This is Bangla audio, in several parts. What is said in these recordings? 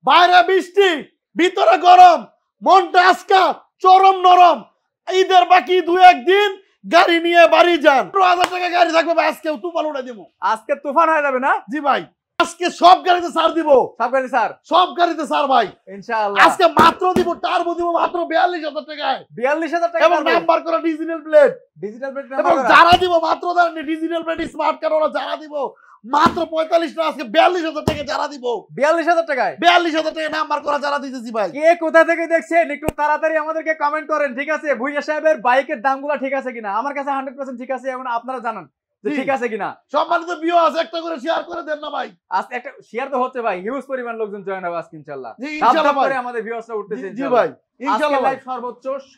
বাইরে বৃষ্টি ভিতরে গরম, মনটা আজকা চরম নরম। ঈদের বাকি 2-1 দিন গাড়ি নিয়ে বাড়ি যান। 15,000 টাকা গাড়ি থাকবে ভাই, আজকে তুফান উড়ে দিব। আজকে তুফান হয়ে যাবে না? জি ভাই, আজকে সব গাড়িতে ছাড় দিব। সব গাড়ি স্যার? সব গাড়িতে ছাড় ভাই ইনশাআল্লাহ। আজকে মাত্র দিব, টার্বো দিব মাত্র 42,000 টাকায়। 42,000 টাকা এবং নাম্বার করা ডিজিটাল প্লেট। ডিজিটাল প্লেট এবং নাম্বার করা। যারা দিব মাত্র ডিজিটাল প্লেট স্মার্ট কার্ড ওরা যারা দিব মাত্র 45 টাকা, আজকে 42,000 টাকা যারা দিব। 42,000 টাকায় 42,000 টাকা নাম্বার করা যারা দিতেছি ভাই। কে কোথা থেকে দেখছেন একটু তাড়াতাড়ি আমাদেরকে কমেন্ট করেন, ঠিক আছে? ভুইয়া সাহেবের বাইকের দামগুলো ঠিক আছে কিনা? আমার কাছে 100% ঠিক আছে, এখন আপনারা জানান যে ঠিক আছে কিনা। সম্মানিত ভিউয়ার্স, একটা করে শেয়ার করে দেন না ভাই। আজকে একটা শেয়ার তো হচ্ছে ভাই, হিউজ পরিমাণ লোকজন জয়েন হবে আজকে ইনশাআল্লাহ। জি ইনশাআল্লাহ ভাই, আমাদের ভিউয়ার্সরা উঠতেছে জি ইনশাআল্লাহ। ভাই ইনশাআল্লাহ ভাই,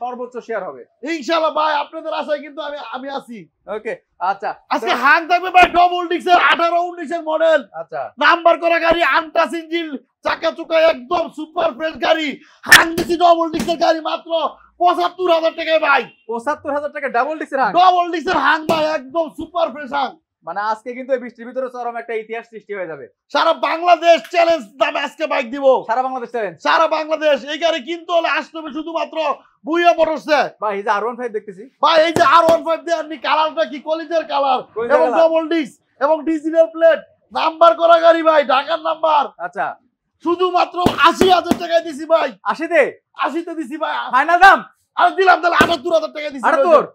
সর্বোচ্চ শেয়ার হবে ইনশাআল্লাহ ভাই। আপনাদের আশায় কিন্তু আমি আছি। ওকে আচ্ছা, আজকে হাং থাকবে ভাই ডবল ডিক্সের 18-19 এর মডেল, আচ্ছা নাম্বার করা গাড়ি, আনটাচ ইঞ্জিন, চাকা চুকা একদম সুপার ফ্রেশ গাড়ি। হাং দিছি ডবল ডিক্সের গাড়ি মাত্র 75,000 টাকায় ভাই। 75,000 টাকা ডাবল ডিক্সের হাং, ডবল ডিক্সের হাং ভাই, একদম সুপার ফ্রেশ হাং। মানে আজকে কিন্তু এই বৃষ্টির ভিতরে চরম একটা ইতিহাস সৃষ্টি হয়ে যাবে। সারা বাংলাদেশ চ্যালেঞ্জ দামে আজকে বাইক দিব। সারা বাংলাদেশ চ্যালেঞ্জ, সারা বাংলাদেশ। এই গাড়ি কিনতে হলে আসতে হবে শুধুমাত্র ভুইয়া মোটরসে। ভাই এই যে R15 দেখতেছি ভাই, এই যে R15 দিয়ে আপনি কালারটা কি কলিজের কালার, কলিজার এবং কালার। ডবল ডিস্ক এবং ডিজিটাল প্লেট, নাম্বার করা গাড়ি ভাই, ঢাকার নাম্বার। আচ্ছা শুধুমাত্র 80,000 টাকায় দিছি ভাই। 80 80 দিছি ভাই। ফাইনাল দাম আর দিলাম তাহলে 78,000 টাকা দিছি 78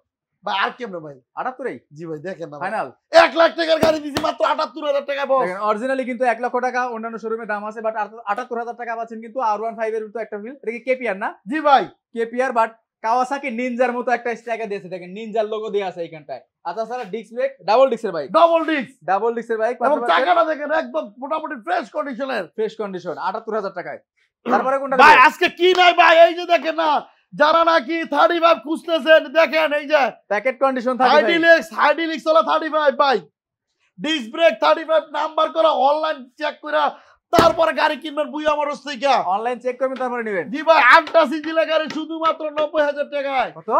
ভাই। আর কেমনে ভাই? 78 জি ভাই দেখেন না, ফাইনাল 1 লাখ টাকার গাড়ি দিছি মাত্র 78,000 টাকা বস। দেখেন অরিজিনালি কিন্তু 1 লক্ষ টাকা অন্যান্য শোরুমে দাম আছে, বাট 78,000 টাকা পাচ্ছেন কিন্তু R15 এর তো একটা ফিল। এটা কি কেপিআর না? জি ভাই কেপিআর, বাট কাওয়াসাকি নিনজার মতো একটা স্ট্রাইকার দিয়েছে, দেখেন নিনজার লোগো দেয়া আছে এইখানটায়। আচ্ছা স্যার, ডিস্ক ব্রেক ডাবল ডিস্কের বাইক, ডবল ডিস্ক ডাবল ডিস্কের বাইক, এবং চাকাটা দেখেন একদম মোটামুটি ফ্রেশ কন্ডিশনের। ফ্রেশ কন্ডিশন 78,000 টাকায়। তারপরে কোনটা ভাই নেবেন? আজকে কি নাই ভাই, এই যে দেখেন না, যারা নাকি 35 খুঁজতেছেন দেখেন, এই যে প্যাকেট কন্ডিশন থাকে ভাই। হাইডিলিক্স হলো 35 ভাই, ডিস্ক ব্রেক 35, নাম্বার করা, অনলাইন চেক করে তারপরে গাড়ি কিনবেন ভুইয়া মোটরস থেকে। অনলাইন চেক করবেন তারপরে নেবেন। জি ভাই, 8টা সিজিলা গাড়ি শুধুমাত্র 90,000 টাকায়। কত?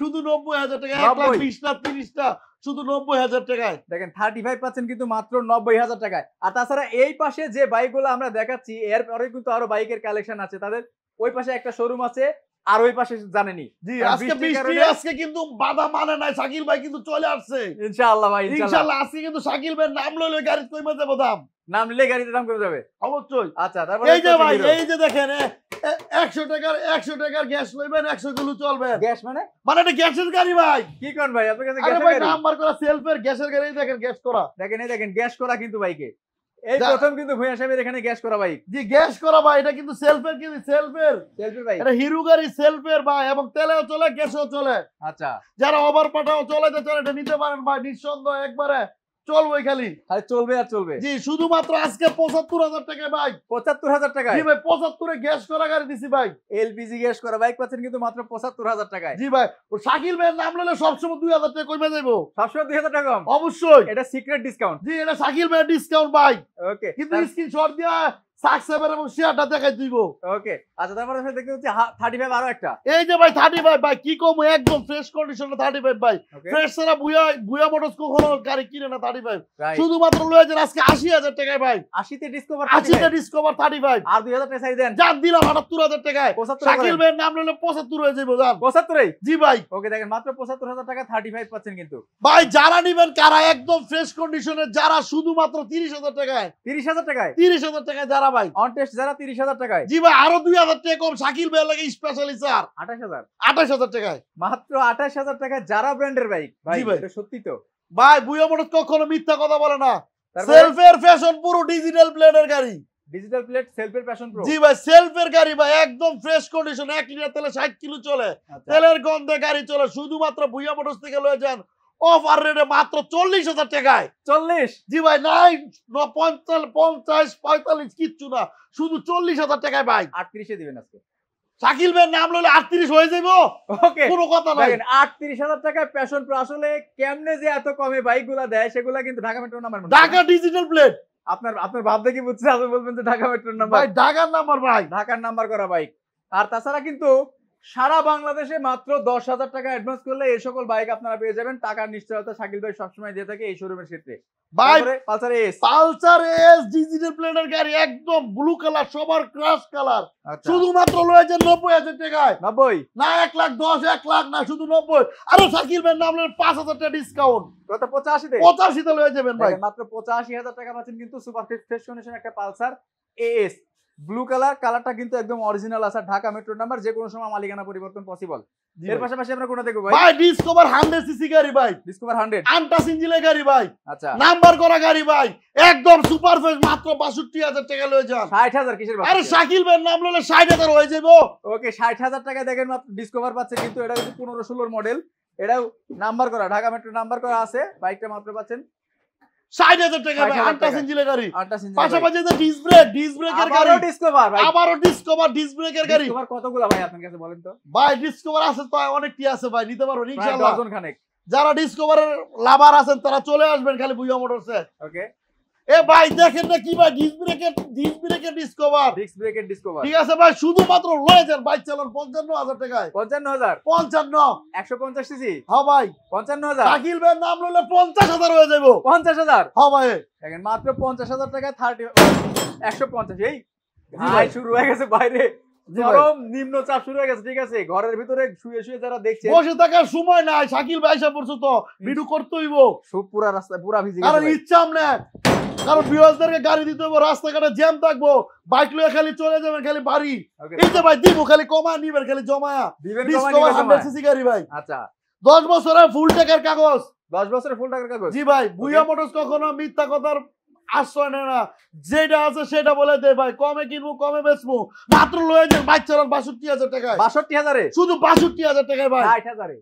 শুধু 90,000 টাকা, 90? 1,20,000 না 30টা, শুধু 90,000 টাকায়। দেখেন 35 পাচ্ছেন কিন্তু মাত্র 90,000 টাকায়। আর তাছাড়া এই পাশে যে বাইকগুলো আমরা দেখাচ্ছি এরপরে কিন্তু আরো বাইকের কালেকশন আছে, তাদের ওই পাশে একটা শোরুম আছে, আর ওই পাশে জানেনি। জি কারণ আজকে বৃষ্টির বৃষ্টি, কারণে- আজকে কিন্তু বাধা মানে নাই, শাকিল ভাই কিন্তু চলে আসছে ইনশাআল্লাহ ভাই, ইনশাআল্লাহ ইনশাআল্লাহ। আজকে কিন্তু শাকিল ভাই নাম লইলে গাড়ি কইমা যাবো দাম, নাম নিলে গাড়িতে দাম কমে যাবে অবশ্যই। আচ্ছা তারপরে এই যে ভাই, এই যে দেখেন 100 টাকার গ্যাস লইবেন, 100 কিলো চলবে। গ্যাস মানে মানে এটা গ্যাসের গাড়ি ভাই। কি কোন ভাই আপনার কাছে আরে গ্যাসের ভাই, গাড়ি? নাম্বার করা সেলফের গ্যাসের গাড়ি, দেখেন গ্যাস করা। দেখেন এই দেখেন গ্যাস করা কিন্তু বাইকে এই যা- প্রথম কিন্তু ভূঁইয়া সাহেবের এখানে গ্যাস করা বাইক। জি গ্যাস করা ভাই, এটা কিন্তু সেলফের, কিন্তু সেলফের সেলফি বাইক। এটা হিরো গাড়ি সেলফের ভাই, এবং তেলেও চলে গ্যাসও চলে। আচ্ছা যারা ওভার পাঠাও চলাইতে চলে এটা নিতে পারেন ভাই, নিঃসন্দেহ একবারে চলবে খালি। খালি চলবে আর চলবে। জি শুধুমাত্র আজকে 75,000 টাকা ভাই। 75,000 টাকায় জি ভাই, 75 এ গ্যাস করা গাড়ি দিছি ভাই। এলপিজি গ্যাস করা বাইক পাচ্ছেন কিন্তু মাত্র 75,000 টাকায়। জি ভাই, ও শাকিল ভাইয়ের নাম লইলে সবসময় 2,000 টাকা কমে যাইবো। 700-2,000 টাকা কম, অবশ্যই। এটা সিক্রেট ডিসকাউন্ট। জি এটা শাকিল ভাইয়ের ডিসকাউন্ট ভাই, ওকে কিন্তু স্ক্রিনশট দিয়া সাকসেসের এবং শেয়ারটা দেখাই দিব। ওকে আচ্ছা, তারপরে আমরা দেখতে হচ্ছে 35 আরো একটা। এই যে ভাই 35 ভাই, কি কম একদম ফ্রেশ কন্ডিশনে 35 ভাই। ওকে ফ্রেশ ছাড়া ভুয়া মোটরস কখনো গাড়ি কিনে না 35। রাইট, শুধুমাত্র লয়ে যান আজকে 80,000 টাকায় ভাই। 80 তে ডিসকভার 80 তে ডিসকভার 35 আর 2,000 টাকা সাইড দেন। জান দিলাম 78,000 টাকায়। 75 শাকিল ভাইয়ের নাম লইলে 75 হয়ে যাইবো জান। 75 জি ভাই। ওকে দেখেন মাত্র 75,000 টাকা 35 পাচ্ছেন কিন্তু। ভাই যারা নিবেন কারা একদম ফ্রেশ কন্ডিশনে, যারা শুধুমাত্র 30,000 টাকায়, 30,000 টাকায় 30,000 টাকায় যারা ভাই। অন টেস্ট যারা 30,000 টাকায়। জি ভাই, আরো 2,000 টাকা কম শাকিল ভাইয়ের লাগে স্পেশালি স্যার 28,000 28,000 টাকায়। মাত্র 28,000 টাকায় যারা ব্র্যান্ডের বাইক ভাই। জি ভাই। এটা সত্যি তো ভাই বুয়া মোটরস কখনো মিথ্যা কথা বলে না। তারপরে সেলফের ফ্যাশন পুরো ডিজিটাল প্লেনের গাড়ি। ডিজিটাল প্লেট সেলফের প্যাশন প্রো। জি ভাই, সেলফের গাড়ি ভাই, একদম ফ্রেশ কন্ডিশন, 1 লিটার তেলে 60 কিলো চলে। আচ্ছা তেলের গন্ধে গাড়ি চলে। শুধুমাত্র বুয়া মোটরস থেকে লয়ে যান অফার রেটে মাত্র 40,000 টাকায়। 40 জি ভাই, নাই 50 50 45 কিচ্ছু না, শুধু 40,000 টাকায় ভাই। 38 এ দিবেন আজকে। শাকিল ভাইয়ের নাম লইলে 38 হয়ে যাইবো, ওকে কোনো কথা নাই। দেখেন 38,000 টাকায় প্যাশন প্রো। আসলে কেমনে যে এত কমে বাইকগুলা দেয় সেগুলা কিন্তু Dhaka metro number. Dhaka digital plate আপনার ভাব দেখি বুঝছে, আপনি বলবেন যে ঢাকা মেট্রো নাম্বার। ভাই, ঢাকার নাম্বার ভাই। ঢাকার নাম্বার করা বাইক। আর তাছাড়া কিন্তু সারা বাংলাদেশে মাত্র 10,000 টাকা অ্যাডভান্স করলে এই সকল বাইক আপনারা পেয়ে যাবেন। টাকার নিশ্চয়তা শাকিল ভাই সবসময় দিয়ে থাকে এই শোরুমের ক্ষেত্রে। ভাই Pulsar S, Pulsar S digital প্লেনের গাড়ি একদম ব্লু কালার, সবার ক্রাশ কালার, শুধুমাত্র লয়েছেন 90,000 টাকায়। 90 না 1,10,000 1,00,000 না, শুধু 90। আরে শাকিল ভাই নাম 5,000 টাকা ডিসকাউন্ট, কত 85 তে 85 তে লয়ে যাবেন ভাই। মাত্র 85,000 টাকা পাচ্ছেন কিন্তু সুপার ফ্রেশ কন্ডিশন একটা পালসার এএস ব্লু কালারটা কিন্তু একদম অরিজিনাল আছে, ঢাকা মেট্রো নাম্বার, যে কোনো সময় মালিকানা পরিবর্তন পসিবল। এর পাশাপাশি আমরা কোনটা দেখব ভাই? ভাই ডিসকভার 100 সিসি গাড়ি ভাই, ডিসকভার 100 আনটাচ ইঞ্জিনের গাড়ি ভাই, আচ্ছা নাম্বার করা গাড়ি ভাই, একদম সুপার ফ্রেশ, মাত্র 62,000 টাকা লয়ে যান। 60,000 কিসের বাচ্চা? আরে শাকিল ভাই নাম ললে 60,000 হয়ে যাবো। ওকে 60,000 টাকা দেখেন মাত্র ডিসকভার পাচ্ছে, কিন্তু এটা কিন্তু 15-16 মডেল, এটাও নাম্বার করা, ঢাকা মেট্রো নাম্বার করা আছে। বাইকটা মাত্র পাচ্ছেন 60,000 টাকা ভাই, আনটাচ ইঞ্জিনের গাড়ি। আনটাচ ইঞ্জিন, পাশাপাশি যে ডিস ব্রেকের গাড়ি, আবারও ডিসকভার ভাই, আবারও ডিসকভার ডিস ব্রেকের গাড়ি। ডিসকভার কতগুলো ভাই আপনার কাছে বলেন তো? ভাই ডিসকভার আছে তো অনেকটি আছে ভাই, নিতে পারবেন প্রায় ইনশাআল্লাহ। ডজন খানেক। যারা ডিসকভারের লাভার আছেন তারা চলে আসবেন খালি বুইয়া মোটরসে। ওকে এ ভাই দেখেন না কি ভাই, ডিস ব্রেকের ডিসকভার, ডিস্ক ব্রেকের ডিসকভার, ঠিক আছে ভাই, শুধুমাত্র লয়ে যান বাইক চালান 55,000 টাকায়। 55,000 55 150 সিসি, হ্যাঁ ভাই 55,000 শাকিল ভাইয়ের নাম লইলে 50,000 হয়ে যাবো। 50,000 হ্যাঁ ভাই দেখেন মাত্র 50,000 টাকায় 150। এই জি ভাই ভাই। শুরু হয়ে গেছে বাইরে, জি ভাই। গরম নিম্নচাপ শুরু হয়ে গেছে, ঠিক আছে? ঘরের ভিতরে শুয়ে শুয়ে যারা দেখছে, বসে থাকার সময় নাই, শাকিল ভাই এসে পড়ছো তো ভিডিও করতে হইব, সব পুরা রাস্তা পুরা ভিজে কারণ গেছে। ইচ্ছা আমনে, কারণ ভিউয়ার্সদেরকে গাড়ি দিতে হইব, রাস্তাঘাটে জ্যাম থাকবো, বাইক লয়ে খালি চলে যাবেন খালি বাড়ি। Okay, এই যে ভাই দিব খালি কমা নিবেন খালি জমায়া, দিবেন ডিসকভার কমাই 100 সিসি গাড়ি ভাই, আচ্ছা 10 বছরের ফুল টাকার কাগজ। 10 বছরের ফুল টাকার কাগজ। জি ভাই, বুইয়া মোটরস কখনো মিথ্যা কথার আশ্রয় নেয় না, যেটা আছে সেটা বলে দে ভাই, কমে কিনবো কমে বেচবো, মাত্র লয়ে যান বাইক চালান 62,000 টাকায়, 62,000 এ, শুধু 62,000 টাকায় ভাই। 60,000 এ,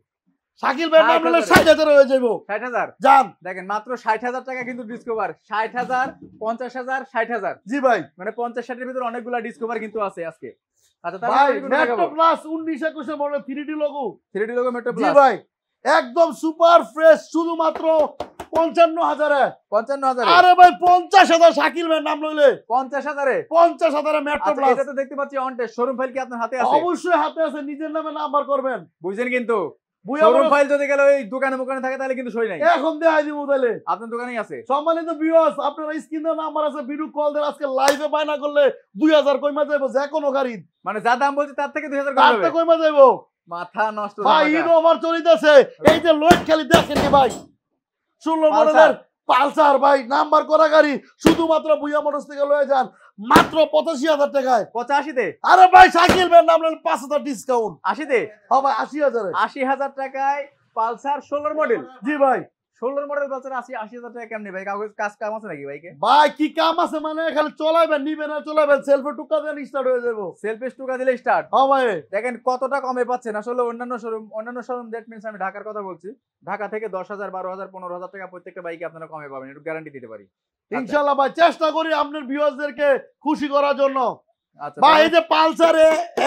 শাকিল ভাই নাম নিলে 60,000 হয়ে যাবো 60,000 জান। দেখেন মাত্র 60,000 টাকা কিন্তু ডিসকভার, 60,000 50,000 60,000, জি ভাই মানে 50-60 এর ভিতরে অনেকগুলা ডিসকভার কিন্তু আছে আজকে। আচ্ছা ভাই তাহলে metro plus 19-21 model 3D logo, 3D logo metro G plus ভাই একদম সুপার ফ্রেশ, শুধুমাত্র 55,000 এ। 55,000 এ, আরে ভাই 50,000 শাকিল ভাই নাম লইলে 50,000 এ। 50,000 মেট্রো আচ্ছা, প্লাস। এটা তো দেখতে পাচ্ছি অন টেস্ট শোরুম ফাইল কি আপনার হাতে আছে? অবশ্যই হাতে আছে, নিজের নামে নাম্বার করবেন। বুঝছেন কিন্তু বুইয়া শোরুম মোটরস ফাইল যদি গেলে ওই দোকানে থাকে তাহলে কিন্তু সই নাই, এখন দেখাই দিব তাহলে। আপনার দোকানেই আছে। সম্মানিত ভিউয়ার্স, আপনারা স্ক্রিনে নাম্বার আছে, ভিডিও কল দেন, আজকে লাইভে বায়না করলে 2,000 কইমা যাইবো, যে কোনো গাড়ি মানে যা দাম বলছে তার থেকে 2,000 কম তারটা হবে। কইমা যাইবো মাথা নষ্ট ভাই। জামাটা। ঈদ ওভার চলিতেছে, এই যে লোড খালি দেখেন নি ভাই, 16 মডেলের পালসার ভাই, নাম্বার করা গাড়ি, শুধুমাত্র বুইয়া মোটরস থেকে লয়ে যান মাত্র 85,000 টাকায়। 85 তে, আরে ভাই শাকিল ভাই নাম লইলে 5,000 ডিসকাউন্ট। 80 তে, হ্যাঁ ভাই 80,000 এ। 80,000 টাকায় পালসার 16 মডেল, জি ভাই 16 মডেল পালসার 80,000 টাকা কেমনে ভাই? কাজ কাম আছে নাকি বাইকে? ভাই কি কাম আছে মানে, খালি চলাইবেন, নিবেন আর চলাইবেন, সেলফে টুকা দেন স্টার্ট হয়ে যাবো। সেলফ স্টুকা দিলে স্টার্ট। হ্যাঁ ভাই দেখেন কতটা কমে পাচ্ছেন আসলে অন্যান্য শোরুম দ্যাট মিন্স আমি ঢাকার কথা বলছি, ঢাকা থেকে 10,000 12,000 15,000 টাকা প্রত্যেকটা বাইকে আপনারা কমে পাবেন, একটু গ্যারান্টি দিতে পারি। ইনশাআল্লাহ ভাই, চেষ্টা করি আপনার ভিউয়ার্সদেরকে খুশি করার জন্য। আচ্ছা ভাই এই যে Pulsar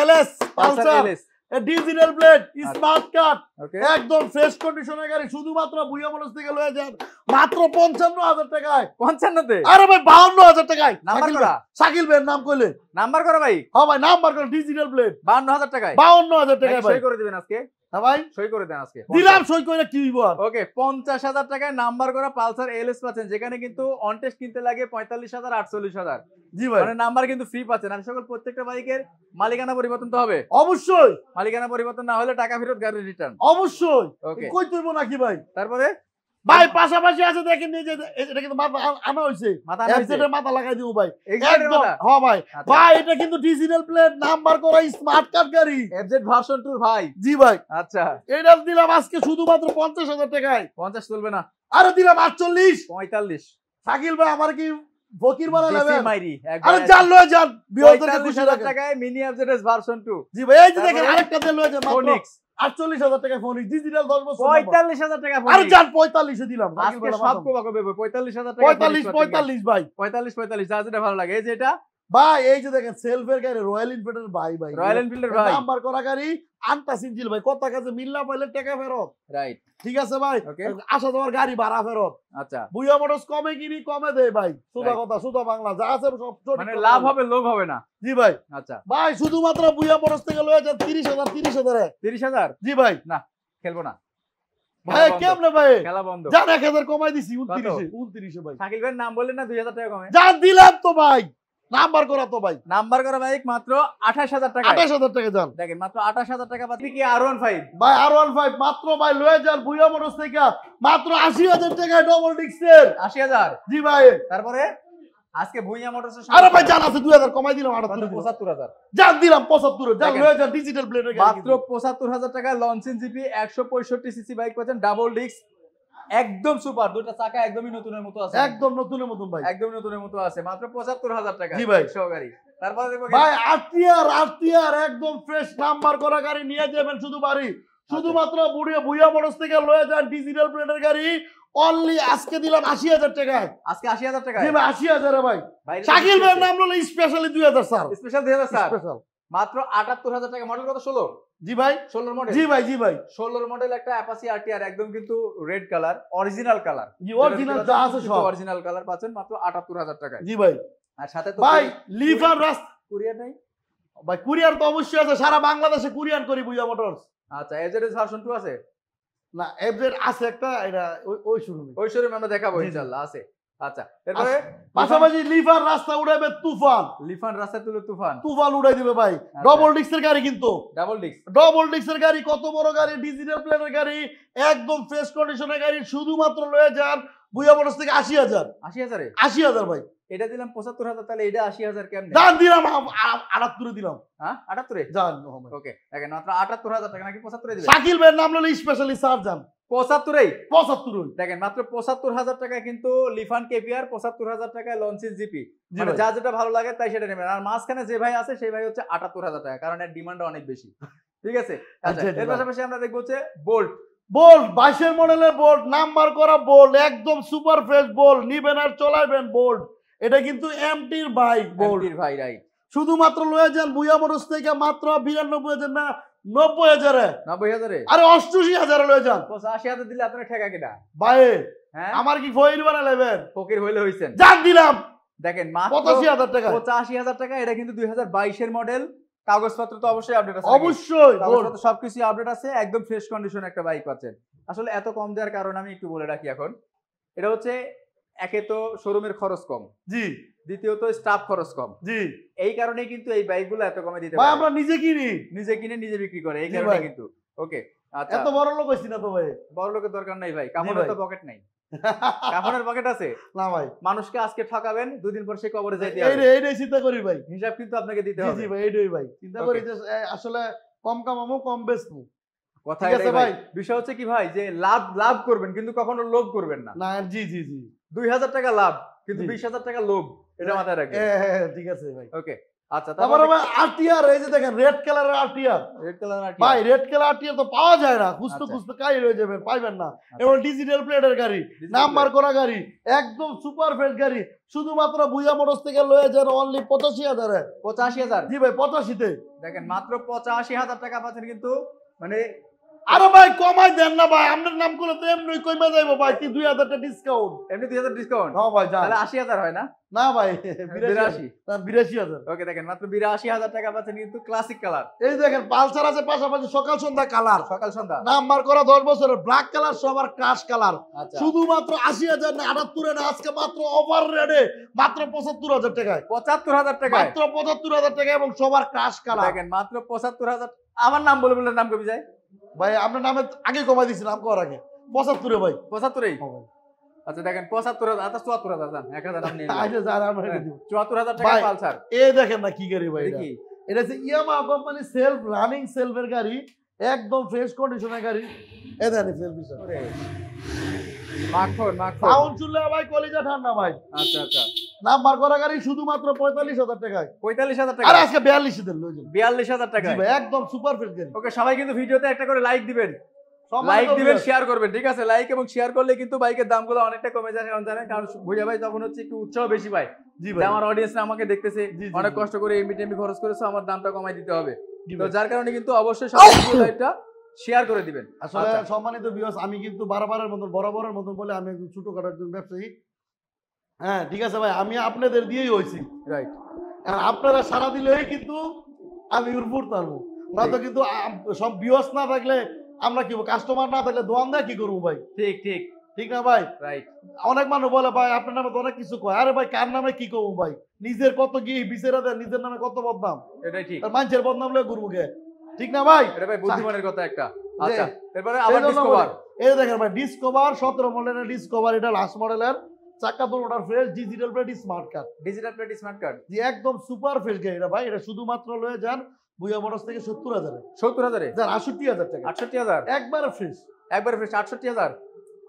LS, Pulsar LS, digital plate, smart card, okay একদম ফ্রেশ কন্ডিশনের গাড়ি, শুধুমাত্র বুইয়া মোটরস থেকে লয়ে যান মাত্র 55,000 টাকায়। 55 তে, আরে ভাই 52,000 টাকায়। নাম্বার করা, শাকিল ভাইয়ের নাম কইলে, নাম্বার করা ভাই, হ্যাঁ ভাই নাম্বার করে ডিজিটাল প্লেট 52,000 টাকায়। 52,000 টাকায় ভাই। সই করে দিবেন আজকে, হ্যাঁ ভাই সই করে দেন আজকে। দিলাম, সই কইরা কি হইব আর। ওকে 50,000 টাকায় নাম্বার করা পালসার এলএস পাচ্ছেন, যেখানে কিন্তু অন টেস্ট কিনতে লাগে 45,000 48,000, জি ভাই মানে নাম্বার কিন্তু ফ্রি পাচ্ছেন। আর সকল প্রত্যেকটা বাইকের মালিকানা পরিবর্তন তো হবে, অবশ্যই মালিকানা পরিবর্তন না হলে টাকা ফেরত, গাড়ি রিটার্ন। অবশ্যই। ওকে কই তুইব নাকি ভাই? তারপরে ভাই পাশাপাশি আছে দেখেন, এই যে এটা কিন্তু মাথা আনা হইছে, মাথা আনা হইছে? এফজেড এর মাথা লাগাই দিব ভাই এক্সাক্ট একদম। মাথা? হ্যাঁ ভাই আচ্ছা। ভাই এটা কিন্তু ডিজিটাল প্লেট, নাম্বার করা স্মার্ট কার্ড গাড়ি। এফজেড ভার্সন 2 ভাই। জি ভাই আচ্ছা এটা দিলাম আজকে শুধুমাত্র 50,000 টাকায়। 50 চলবে না, আরে দিলাম 48। 45 শাকিল ভাই আমার কি ফকির বানা বেশি নেবেন? মাইরি আরে একবার। জান লয়ে যান, বিয়রদেরকে খুশি 45,000 রাখেন। টাকায় মিনি এফজেড ভার্সন 2 জি ভাই এই যে দেখেন তারপরে? আরেকটা দিয়ে লয়ে যান মাত্র ফোনিক্স 48,000 টাকায় ফোনিক্স ডিজিটাল 10 বছর। 45,000 টাকা আরে ফোনিক্স। জান 45 এ দিলাম। শাকিল আজকে ভাই সব কোবা কবে 45,000 টাকা 45 45 ভাই 45 যা যেটা ভালো লাগে। এই যে এটা ভাই এই যে দেখেন সেলফের গাড়ি রয়্যাল এনফিল্ডের ভাই ভাই রয়্যাল এনফিল্ডের ভাই নাম্বার করা গাড়ি আনটাস ইঞ্জিন ভাই কত কাছে মিলনা পাইলে টাকা ফেরত রাইট ঠিক আছে ভাই ওকে আসা তোমার গাড়ি ভাড়া ফেরত আচ্ছা বুয়া মোটরস কমে কিনি কমে দেয় ভাই সুদা Right. কথা সুদা বাংলা যা আছে সব সঠিক মানে কথা লাভ বলে। হবে লোভ হবে না জি ভাই আচ্ছা ভাই শুধুমাত্র বুয়া মোটরস থেকে লয়ে যান 30,000 30,000 30,000 জি ভাই খেলবো না ভাই কেমনে ভাই খেলা বন্ধ জান 1000 কমাই দিছি 29 ভাই শাকিল ভাই নাম বললেন না 2000 টাকা কমে যা দিলাম তো ভাই নাম্বার করা তো ভাই নাম্বার করা বাইক মাত্র 28000 টাকা 28000 টাকা যান দেখেন মাত্র 28000 টাকা পাচ্ছি কি R15 ভাই R15 মাত্র ভাই লয়ে যান বুয়া মোটরস থেকে মাত্র 80,000 টাকা ডবল ডিক্সের 80000 জি ভাই তারপরে আজকে ভুইয়া মোটরসের আরে ভাই জান আছে 2000 কমাই দিলাম 78 75000 জান দিলাম 75 জান দেখেন। লয়ে যান ডিজিটাল প্লেটের গাড়ি মাত্র 75000 টাকা লঞ্চেন জিপি 165 সিসি বাইক পাচ্ছেন ডাবল ডিস্ক একদম সুপার দুটো চাকা একদমই নতুনের মতো আছে একদম নতুনের মতন ভাই একদম নতুনের মতো আছে মাত্র 75000 টাকা জি ভাই। সহকারী তারপরে দেখো ভাই আরটিআর একদম ফ্রেশ নাম্বার করা গাড়ি নিয়ে যাবেন শুধু বাড়ি শুধুমাত্র বুয়া মোটরস থেকে লয়ে যান ডিজিটাল প্লেটের গাড়ি অনলি আজকে দিলাম 80,000 টাকায় আজকে 80000 টাকা জি ভাই 80,000 এ ভাই শাকিল ভাইয়ের নাম হলো specially 2000 sir special 2000 sir special মাত্র 78000 টাকা মডেল কত 16 জি ভাই 16 মডেল জি ভাই জি ভাই 16 মডেল একটা অ্যাপাচি আরটিআর একদম কিন্তু রেড কালার অরিজিনাল কালার জি অরিজিনাল যা আছে সব অরিজিনাল কালার পাচ্ছেন মাত্র 78000 টাকায় জি ভাই আর সাথে তো ভাই লিফার রাস্তা কুরিয়ার নাই ভাই কুরিয়ার তো অবশ্যই আছে সারা বাংলাদেশে কুরিয়ার করি বুয়া মোটরস আচ্ছা এজেডএস ভার্সন 2 আছে না এফজেড আছে একটা এটা ওই শুরু ওই শোরুমে আমরা দেখাবো জি, জি। ইনশাআল্লাহ আছে আচ্ছা এরপরে পাশাপাশি লিফার রাস্তা উড়াবে তুফান লিফান রাস্তা তুলে তুফান তুফান উড়াই দিবে ভাই ডবল ডিস্কের গাড়ি কিন্তু ডাবল ডিস্ক ডবল ডিস্কের গাড়ি কত বড় গাড়ি ডিজিটাল প্লেনের গাড়ি একদম ফ্রেশ কন্ডিশনের গাড়ি শুধুমাত্র লয়ে যান বুয়া মোটরস থেকে 80,000 80000 এ 80,000 ভাই এটা দিলাম 75000 তাহলে এটা 80000 কেমনে জান দিলাম 78 দিলাম হ্যাঁ 78 এ জান ওকে দেখেন মাত্র 78000 টাকা নাকি 75 এ দিবেন শাকিল ভাইয়ের নাম হলো স্পেশালি স্যার জান 75 এ 75 দেখেন মাত্র 75000 টাকা কিন্তু লিফান কেপিআর 75000 টাকায় লঞ্চেন জিপি জি মানে ভাই। যা যেটা ভালো লাগে তাই সেটা নেবেন আর মাঝখানে যে ভাই আছে সেই ভাই হচ্ছে 78000 টাকা কারণ এর ডিমান্ড অনেক বেশি ঠিক আছে আচ্ছা আচ্ছা, এর পাশাপাশি আমরা দেখবো হচ্ছে বোল্ট বোল্ট 22 মডেলের বোল্ট নাম্বার করা বোল্ট একদম সুপার ফ্রেশ বোল্ট নিবেন আর চলাইবেন বোল্ট এটা কিন্তু এমটির বাইক বোল্ট বোল্ট ভাই রাইট শুধুমাত্র লয়ে যান বুয়া মোটরস থেকে মাত্র 92,000 না 90,000 এ 90000 এ আরে 88,000 লয়ে যান 85000 দিলে আপনার ঠেকা কিনা ভাই হ্যাঁ আমার কি ফইল বানা নেবেন ফকির হইলে হইছেন জান দিলাম দেখেন মাত্র 85,000 টাকা 85000 টাকা এটা কিন্তু 2022 এর মডেল কাগজপত্র তো অবশ্যই আপডেট আছে অবশ্যই কাগজপত্র সবকিছু আপডেট আছে একদম ফ্রেশ কন্ডিশন একটা বাইক পাচ্ছেন আসলে এত কম দেওয়ার কারণ আমি একটু বলে রাখি এখন এটা হচ্ছে একে তো শোরুমের খরচ কম জি দ্বিতীয়ত স্টাফ খরচ কম জি এই কারণে কিন্তু এই বাইকগুলো এত কমে দিতে ভাই পারে আমরা নিজে কিনি নিজে কিনে নিজে বিক্রি করে এই জি কারণে ভাই। কিন্তু ওকে আচ্ছা এত বড় লোক হইছি না তো ভাই বড় লোকের দরকার নাই ভাই কাপড়ের ভাই। তো পকেট নাই কাপড়ের পকেট আছে না ভাই মানুষকে আজকে ঠকাবেন দুদিন পর সে কবরে যাইতে এই হবে এইটাই চিন্তা করি ভাই হিসাব কিন্তু আপনাকে দিতে জি হবে জি ভাই এইটাই ভাই চিন্তা করি যে আসলে কম কামামো কম বেচবো কথা ঠিক আছে এটাই ভাই ভাই। বিষয় হচ্ছে কি ভাই যে লাভ লাভ করবেন কিন্তু কখনো লোভ করবেন না না জি জি জি 2000 টাকা লাভ কিন্তু জি। 20000 টাকা লোভ এটা মাথায় রাখবেন হ্যাঁ ঠিক আছে ভাই ওকে আচ্ছা তারপরে ভাই আরটিআর এই যে দেখেন রেড কালারের আরটিআর রেড কালার আর ভাই রেড কালার আরটিআর তো পাওয়া যায় না খুঁজতে আচ্ছা। খুঁজতে কাই রয়ে যাবেন পাইবেন না এবং ডিজিটাল প্লেটের গাড়ি নাম্বার করা গাড়ি একদম সুপার ফ্রেশ গাড়ি শুধুমাত্র বুয়া মোটরস থেকে লয়ে যান অনলি 85,000 এ 85000 জি ভাই 85 তে দেখেন মাত্র 85000 টাকা পাচ্ছেন কিন্তু মানে আরে ভাই কমাই দেন না ভাই আপনার নাম করে তো এমনি কইমা যাইবো ভাই কি 2000 টাকা ডিসকাউন্ট এমনি 2000 ডিসকাউন্ট হ্যাঁ ভাই জান তাহলে 80000 হয় না না ভাই 82 82,000 ওকে দেখেন মাত্র 82000 টাকা পাচ্ছেন কিন্তু ক্লাসিক কালার এই দেখেন পালসার আছে পাশাপাশি সকাল সন্ধ্যা কালার সকাল সন্ধ্যা নাম্বার করা 10 বছরের ব্ল্যাক কালার সবার ক্রাশ কালার আচ্ছা শুধুমাত্র 80,000 না 78 না আজকে মাত্র অফার রেটে মাত্র 75,000 টাকায় 75000 টাকা মাত্র 75,000 টাকা এবং সবার ক্রাশ কালার দেখেন মাত্র 75000 আমার নাম বলে বলে নাম কমে যায় ভাই আপনার নামে আগে কমাই দিয়েছিলাম করার আগে 75 এ ভাই 75 আচ্ছা দেখেন 75000 আচ্ছা 74000 জান 1000 নাম নিয়ে আইলে যারা আমরা এটা দিব 74000 টাকা ভাই, পালসার এই দেখেন না কি গাড়ি ভাই এটা দেখি এটা হচ্ছে ইয়ামাহা কোম্পানি সেলফ রানিং সেলফের গাড়ি একদম ফ্রেশ কন্ডিশনের গাড়ি এই দেখেন সেলফ বিষয় মাখন মাখন সাউন্ড শুনলে ভাই কলিজা ঠান্ডা ভাই আচ্ছা আচ্ছা নাম্বার করা গাড়ি শুধুমাত্র 45,000 টাকায় 45000 আর টাকা আজকে 42 দেন লই যান 42000 টাকা জি ভাই একদম সুপার ফ্রেশ গাড়ি ওকে সবাই কিন্তু ভিডিওতে একটা করে লাইক দিবেন লাইক দিবেন, শেয়ার করবেন, ঠিক আছে? লাইক এবং শেয়ার করলে কিন্তু বাইকের দামগুলো অনেকটা কমে যায়, কারণ জানেন, কারণ ভুইয়া ভাই তখন হচ্ছে একটু উৎসাহ বেশি পায়। জি যে ভাই, আমার অডিয়েন্সরা আমাকে দেখতেছে, জি, জি, অনেক জি। কষ্ট করে এমবি খরচ করেছে, আমার দামটা কমাই দিতে হবে। জি তো ভাই। যার কারণে কিন্তু অবশ্যই সবাই লাইভটা শেয়ার করে দিবেন। আসলে আচ্ছা। সম্মানিত ভিউয়ার্স, আমি কিন্তু বরাবরের মতন বলে আমি একজন ছোটখাটো একজন ব্যবসায়ী। হ্যাঁ, ঠিক আছে ভাই, আমি আপনাদের দিয়েই হইছি। রাইট। আপনারা সারা দিলেই কিন্তু আমি উর্বর পারবো, নয়তো কিন্তু সব ভিউয়ার্স না থাকলে আমরা কি কাস্টমার না থাকলে দোয়ান দেয় কি করবো ভাই? ঠিক ঠিক ঠিক না ভাই? রাইট। অনেক মানুষ বলে ভাই আপনার নামে তো অনেক কিছু কয়, আরে ভাই কার নামে কি করবো ভাই? নিজের কত কি বিচারা দেয়, নিজের নামে কত বদনাম, এটাই ঠিক। আর মানুষের বদনাম লয়ে ঘুরবো কে? ঠিক না ভাই? এটা ভাই বুদ্ধিমানের কথা একটা। যে, আচ্ছা, এরপরে এই আবার জন্য ডিসকভার। বলি, এই দেখেন ভাই, ডিসকভার 17 মডেলের ডিসকভার, এটা লাস্ট মডেলের, চাকা দুটোটার fresh, digital plate, smart card, digital plate, smart card. যে একদম সুপার ফ্রেশ গাড়ি এটা ভাই। এটা শুধুমাত্র লয়ে যান ভুইয়া মোটরস থেকে 70,000 70,000-এ, যান 68,000 টাকা, 68,000, একবারে ফ্রেশ, একবারে ফ্রেশ 68,000।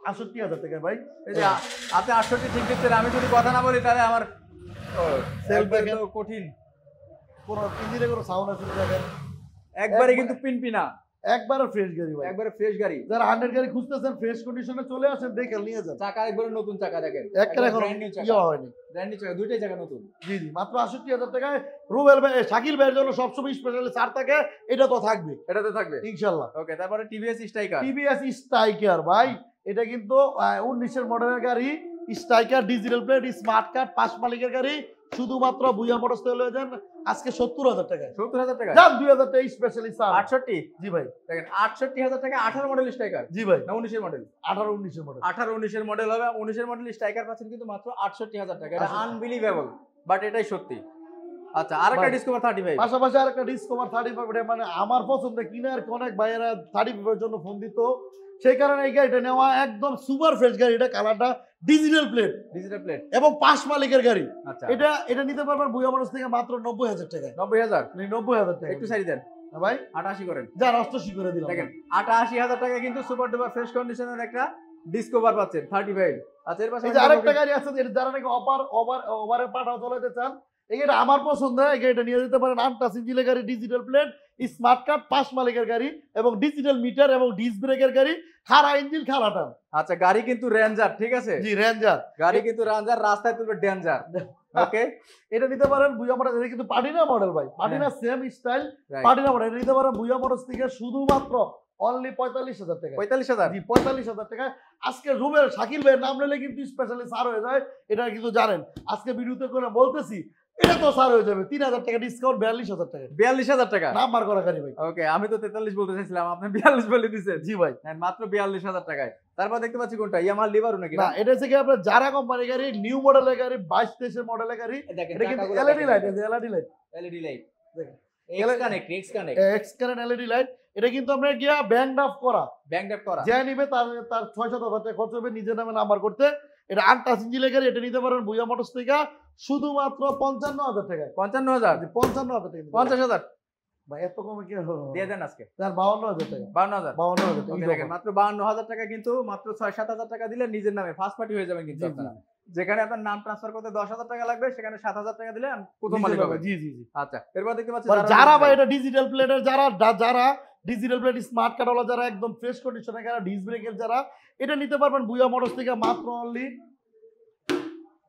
68,000 টাকা ভাই। এই যে আপনি 68 ঠিক দিচ্ছেন, আমি যদি কথা না বলি তাহলে আমার সেল একবারে দেখেন, তো কঠিন। কোনো ইঞ্জিনে কোনো সাউন্ড আছে দেখেন, একবারে কিন্তু পিনপিনা, একবারে ফ্রেশ গাড়ি ভাই। একবারে ফ্রেশ গাড়ি। যারা 100 গাড়ি খুঁজতেছেন ফ্রেশ কন্ডিশনে চলে আসেন, দেখে নিয়ে যান। চাকা একবারে নতুন চাকা, দেখেন একটা এখন ব্র্যান্ড নিউ চাকা, ইয়ে হয়নি। ব্র্যান্ড নিউ চাকা, দুইটাই চাকা নতুন। জি জি, মাত্র 68,000 টাকায় রুবেল ভাই, শাকিল ভাইয়ের জন্য সবসময় স্পেশালি ছাড় থাকে, এটা তো থাকবে এটা তো থাকবে ইনশাল্লাহ। ওকে। তারপরে টিভিএস স্ট্রাইকার, টিভিএস স্ট্রাইকার ভাই, এটা কিন্তু 19-এর মডেলের গাড়ি, striker, digital plate, smart card, 5 মালিকের গাড়ি, শুধুমাত্র ভুইয়া মোটরস থেকে লয়ে যান আজকে 70,000 টাকায়। 70,000 টাকা, যান 2,000 টাকা স্পেশালি ছাড়। 68। জি ভাই, দেখেন 68,000 টাকা 18 মডেল স্ট্রাইকার, জি ভাই, না 19-এর মডেল? 18-19-এর মডেল। 18-19-এর মডেল হবে, 19-এর মডেল স্ট্রাইকার পাচ্ছেন কিন্তু মাত্র 68,000 টাকা। এটা আনবিলিভেবল, বাট এটাই সত্যি। আচ্ছা, আরেকটা ভাই, ডিসকভার 35। পাশাপাশি আরেকটা ডিসকভার 35, এটা মানে আমার পছন্দের, কিনার অনেক ভাইয়েরা 35 এর জন্য ফোন দিত, সেই কারণে এই গাড়িটা নেওয়া, একদম সুপার ফ্রেশ গাড়ি। এটা কালারটা ডিজিটাল প্লেট, ডিজিটাল প্লেট এবং 5 মালিকের গাড়ি। আচ্ছা, এটা নিতে পারবেন ভুইয়া মোটরস থেকে মাত্র 90,000 টাকায়। 90,000। 90,000 টাকা একটু সাইড দেন না ভাই, 88 করেন। যান 88 করে দিলাম। দেখেন 88,000 টাকা কিন্তু সুপার ডুপার ফ্রেশ কন্ডিশনের একটা ডিসকভার পাচ্ছেন 35। আচ্ছা, এর পাশে এই যে আরেকটা গাড়ি আছে, এটা যারা নাকি ওভারে পাঠাও চালাতে চান, এই গাড়িটা আমার পছন্দ, এই গাড়িটা নিয়ে যেতে পারেন। আনটাচ ইঞ্জিনের গাড়ি, ডিজিটাল প্লেট, স্মার্ট কার্ড, 5 মালিকের গাড়ি, এবং ডিজিটাল মিটার এবং ডিস্ক ব্রেকের গাড়ি, খাড়া ইঞ্জিন, খাড়া টান। আচ্ছা, গাড়ি কিন্তু রেঞ্জার, ঠিক আছে? জি, রেঞ্জার গাড়ি কিন্তু রেঞ্জার, রাস্তায় তুলবে ডেঞ্জার। ওকে, এটা নিতে পারেন ভুইয়া মোটরস। এটা কিন্তু পাটিনা মডেল ভাই, পাটিনা সেম স্টাইল, পাটিনা মডেল। এটা নিতে পারেন ভুইয়া মোটরস থেকে শুধুমাত্র অনলি 45,000 টাকা। 45,000? জি, 45,000 টাকা। আজকে রুবেল শাকিল ভাইয়ের নাম নিলে কিন্তু স্পেশালি ছাড় হয়ে যায়, এটা কিন্তু জানেন। আজকে ভিডিওতে করে বলতেছি, এটা তো ছাড় হয়ে যাবে, 3,000 টাকা ডিসকাউন্ট, 42,000 টাকা। 42,000 টাকা নাম্বার করা গাড়ি ভাই। ওকে, আমি তো 43 বলতে চাইছিলাম, আপনি 42 বলে দিয়েছেন। জি ভাই, মাত্র 42,000 টাকায়। তারপর দেখতে পাচ্ছি কোনটা, ইয়ামাহা লিভারু নাকি? না, এটা হচ্ছে কি আপনার যারা কোম্পানির গাড়ি, নিউ মডেলের গাড়ি, 22-23-এর মডেলের গাড়ি। দেখেন এটা কিন্তু চাকাগুলো এলইডি দেখেন। Light, LED light, LED light, দেখেন, X connect, X connect, X current LED light. এটা কিন্তু আপনার গিয়া ব্যাংক ড্রাফট করা, ব্যাংক ড্রাফট করা। যে নিবে তার 6-7 হাজার টাকা খরচ হবে, নিজের নামে নাম্বার করতে। এটা আনটাচ ইঞ্জিনের গাড়ি, এটা নিতে পারেন ভুইয়া মোটরস থেকে শুধুমাত্র 55,000 টাকা। 55,000? 55,000 টাকা। 50,000 ভাই এত কমে কি দিয়ে দেন আজকে। 52,000 টাকা। 52,000? 52,000 টাকা। ওকে, দেখেন মাত্র 52,000 টাকা, কিন্তু মাত্র 6-7,000 টাকা দিলে নিজের নামে ফার্স্ট পার্টি হয়ে যাবেন কিন্তু জি, জি, আপনারা। যেখানে আপনার নাম ট্রান্সফার করতে 10,000 টাকা লাগবে, সেখানে 7,000 টাকা দিলে প্রথম মালিক হবেন। জি জি জি। আচ্ছা, এরপর দেখতে পাচ্ছি যারা ভাই এটা ডিজিটাল প্লেটের, যারা digital plate, smart card OLA, যারা একদম ফ্রেশ কন্ডিশনে, যারা ডিস্ক ব্রেকের, যারা এটা নিতে পারবেন ভুইয়া মোটরস থেকে মাত্র অনলি,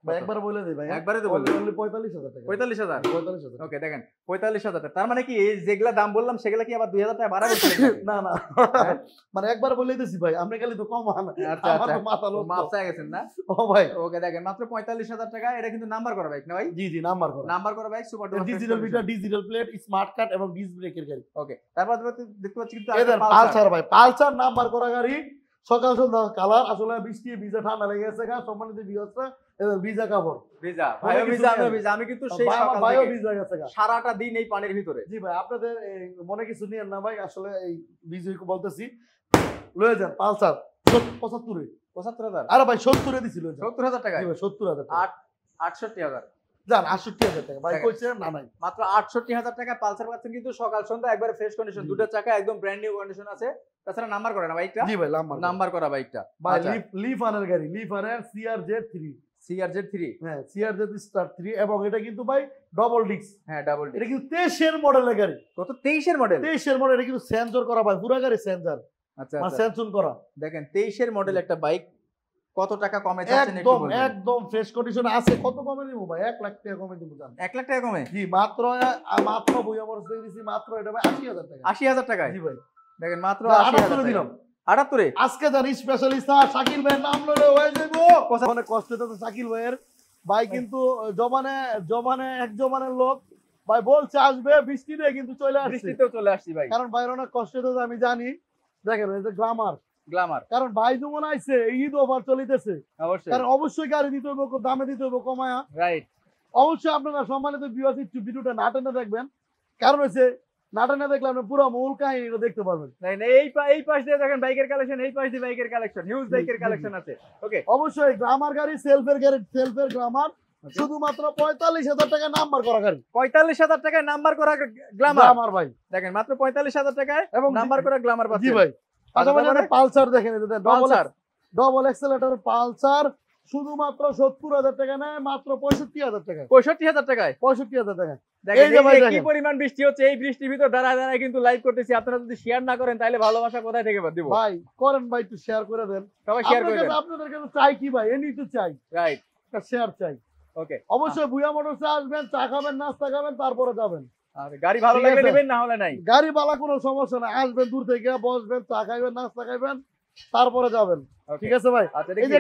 ভাই একবার বলে দেই ভাই, একবারে তো বলে অনলি 45,000 টাকা। 45,000? 45,000। ওকে, দেখেন 45,000 টাকা। তার মানে কি এই যেগুলা দাম বললাম সেগুলা কি আবার 2,000 টাকা বাড়াবে? না না, মানে একবার বলে দিছি ভাই, আপনি খালি তো কম আন। আচ্ছা আমার আচ্ছা, তো মাথা লোক মাপ চাই গেছেন না? ও ভাই, ওকে, দেখেন মাত্র 45,000 টাকা। এটা কিন্তু নাম্বার করা বাইক না ভাই? জি জি, নাম্বার করা, নাম্বার করা bike, super duper digital meter, digital plate, smart card এবং ডিস্ক ব্রেকের গাড়ি। ওকে, তারপর দেখতে পাচ্ছি কিন্তু এদের পালসার ভাই, পালসার নাম্বার করা গাড়ি, সকাল সন্ধ্যা কালার। আসলে বৃষ্টি ভিজা ঠান্ডা লেগে গেছে, সম্মানিত ভিউয়ার্সরা, এদের ভিজা কাপড়, ভিজা ভাইও ভিজা, আমিও ভিজা। আমি কিন্তু সেই সকাল ভাইও থেকে ভিজা গেছে। সারাটা দিন এই পানির ভিতরে। জি ভাই, আপনাদের মনে কিছু নিয়েন না ভাই, আসলে এই বিজয় বলতেছি, লয়ে যান পালসার 75-এ। 75,000? আরে ভাই 70-এ দিছিল। 70,000 টাকা? 70,000 টাকা। 68,000? যান 68,000 টাকা ভাই, কইছে না নাই, মাত্র 68,000 টাকা পালসার পাচ্ছেন কিন্তু সকাল সন্ধ্যা একবারে ফ্রেশ কন্ডিশন, দুটো চাকা একদম ব্র্যান্ড নিউ কন্ডিশন আছে। তাছাড়া নাম্বার করা না বাইকটা? জি ভাই, নাম্বার করা বাইকটা ভাই, লিফানের গাড়ি, লিফানের CRZ3। CRZ3? হ্যাঁ, CRZ স্টার 3, এবং এটা কিন্তু ভাই ডাবল ডিস্ক। হ্যাঁ, ডাবল ডিস্ক। এটা কিন্তু 23-এর মডেলের গাড়ি। কত? 23-এর মডেল? 23-এর মডেল। এটা কিন্তু সেন্সর করা ভাই, পুরো গাড়ি সেন্সর। আচ্ছা মানে আচ্ছা সেন্সন করা। দেখেন 23 এর মডেল একটা বাইক, কত টাকা কমে যাচ্ছেন একটু একদম বলবেন? একদম ফ্রেশ কন্ডিশনে আছে। কত কমে দিব ভাই? 1 লাখ টাকা কমে দিব জান। 1 লাখ টাকা কমে? জি মাত্র মাত্র ভুইয়া মোটরস থেকে দিছি মাত্র এটা ভাই 80,000 টাকা। 80,000 টাকায়? জি ভাই। দেখেন মাত্র না, 80,000 78 টাকা দিলাম। 78 এ? আজকে জানি স্পেশালিস্ট শাকিল ভাইয়ের নাম লইলে হয়ে যাবো। অনেক কষ্ট হইতেছে শাকিল ভাইয়ের। ভাই কিন্তু জমানে এক জমানের লোক ভাই বলছে আসবে, বৃষ্টিতে কিন্তু চলে আসছে। বৃষ্টিতেও চলে আসছি ভাই। কারণ ভাইয়ের অনেক কষ্ট হইতেছে আমি জানি। দেখেন এই যে গ্লামার, কারণ ভাই যেমন আইছে ঈদ অফার চলিতেছে, অবশ্যই কারণ অবশ্যই গাড়ি দিতে হবে, দামে দিতে হবে কমায়া। রাইট। অবশ্যই আপনারা সম্মানিত ভিউয়ার্স একটু ভিডিওটা না টেনে দেখবেন, কারণ হচ্ছে না টেনে দেখলে আপনি পুরো মূল কাহিনীটা দেখতে পারবেন। এই পাশ দিয়ে দেখেন বাইকের কালেকশন, এই পাশ দিয়ে বাইকের কালেকশন, হিউজ বাইকের কালেকশন আছে। ওকে, অবশ্যই গ্লামার গাড়ি, সেলফের গ্লামার, শুধুমাত্র 45,000 টাকা নাম্বার করা গাড়ি। 45,000 টাকায় নাম্বার করা গ্ল্যামার গ্লামার ভাই দেখেন, মাত্র 45,000 টাকায় এবং নাম্বার করা গ্ল্যামার জি পাচ্ছেন। ভাই। পাশাপাশি পালসার দেখেন, পালসার ডবল এক্সেলেটর পালসার শুধুমাত্র 70,000 টাকা নেয়, মাত্র 65,000 টাকা। 65,000 টাকায়? 65,000 টাকা। দেখেন এই যে ভাই এই কি দেখেন। পরিমাণ বৃষ্টি হচ্ছে, এই বৃষ্টির ভিতর দাঁড়ায় দাঁড়ায় কিন্তু লাইভ করতেছি। আপনারা যদি শেয়ার না করেন তাহলে ভালোবাসা কোথায় থেকে দিব? ভাই করেন ভাই, একটু শেয়ার করে দেন। সবাই শেয়ার করে দেন। আপনাদের কাছে চাই কি ভাই? এমনি তো চাই, রাইট, একটা শেয়ার চাই। ওকে। অবশ্যই ভুয়া মোটরসে আসবেন, চা খাবেন, নাস্তা খাবেন, তারপরে যাবেন। আর গাড়ি ভালো ঠিক লাগলে আছে। নেবেন, না হলে নাই। গাড়ি বালা কোনো সমস্যা নাই, আসবেন দূর থেকে, বসবেন, চা খাইবেন, নাস্তা খাইবেন, তারপরে যাবেন। Okay. ঠিক আছে ভাই। আচ্ছা, এই যে